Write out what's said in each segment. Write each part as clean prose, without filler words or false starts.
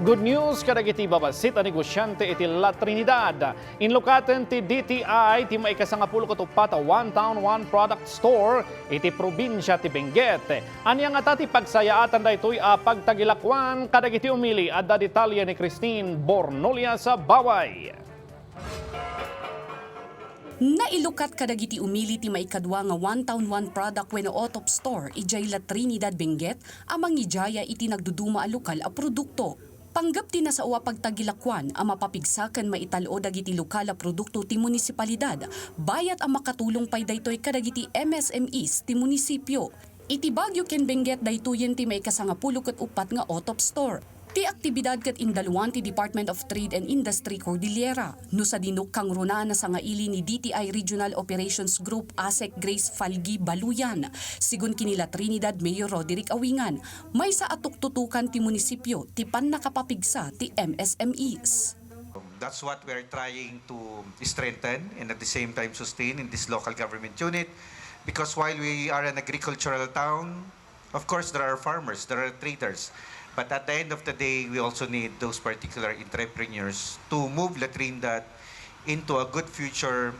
Good news kadagiti babasit a negosyante iti La Trinidad. Inlukaten ti DTI ti Maikasangapulo ket uppat a one town one product store iti probinsya ti Benguet. Anya nga ti pagsayaatan daytoy a pagtagilakwan kadagiti umili adda detalye ni Christine Bornolla-Sabaway. Nailukat kadagiti umili ti maikadwa nga one town one product wenno OTOP Store idiay La Trinidad Benguet amang ijaya iti nagduduma a lokal a produkto. Panggap ti nasa uwa pagtagilakwan ang mapapigsakan maitalo dagiti lokal a produkto ti munisipalidad bayat ang makatulong pay daytoy kadagiti MSMEs ti munisipyo. Iti Baguio ken Benguet daytoyen ti Maikasangapulo ket uppat nga OTOP Store. Ti aktibidad ket indaluan ti Department of Trade and Industry Cordillera no sa dinuk kang runaan na sangaili ni DTI Regional Operations Group ASEC Grace Falgi Baluyan. Sigun kinila Trinidad Mayor Roderick Awingan, may sa atuktutukan ti munisipyo ti pan nakapapigsa ti MSMEs. That's what we're trying to strengthen and at the same time sustain in this local government unit, because while we are an agricultural town, of course there are farmers, there are traders. But at the end of the day, we also need those particular entrepreneurs to move La Trinidad into a good future,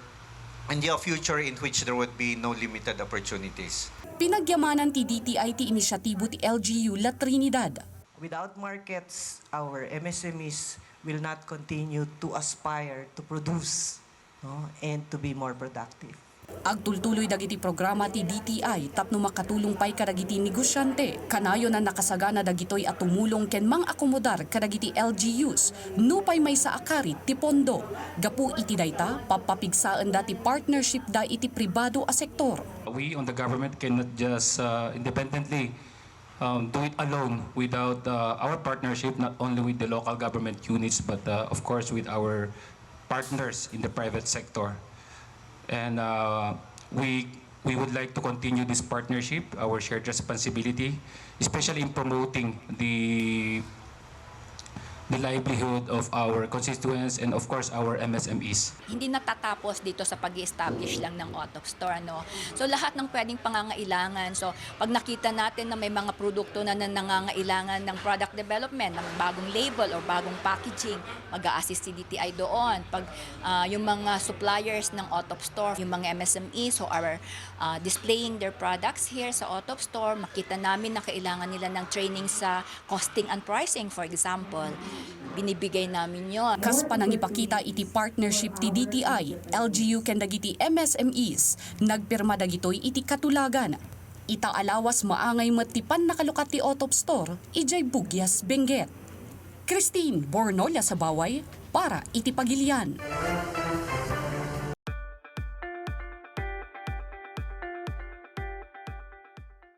and a future in which there would be no limited opportunities. Pinagyamanan ti DTI ti inisyatibo ti LGU La Trinidad. Without markets, our MSMEs will not continue to aspire to produce, no, and to be more productive. Agtultuloy dagiti programa ti DTI tapno makatulong pay kadagiti negosyante. Kanayo na nakasagana dagitoy at tumulong ken mang-akomodar kadagiti LGUs. Nupay may sa akarit ti pondo. Gapu iti dayta papapigsaan dati partnership da iti pribado a sektor. We on the government cannot just independently do it alone without our partnership, not only with the local government units but of course with our partners in the private sector. And we would like to continue this partnership, our shared responsibility, especially in promoting the livelihood of our constituents and of course our MSMEs. Hindi natatapos dito sa pag-establish lang ng OTOP Store, no? So lahat ng pwedeng pangangailangan. So pag nakita natin na may mga produkto na nangangailangan ng product development, ng bagong label or bagong packaging, mag-a-assist si DTI doon. Pag yung mga suppliers ng OTOP Store, yung mga MSMEs who are displaying their products here sa OTOP Store, makita namin na kailangan nila ng training sa costing and pricing, for example. Binibigay namin yon. Kas panang ipakita iti partnership ti DTI, LGU ken dagiti MSMEs, nagpirma dagitoy iti katulagan. Ita alawas maangay matipan nakalukat ti OTOP Store, ijay Bugyas, Benguet. Christine Bornolla-Sabaway para iti Pagilian.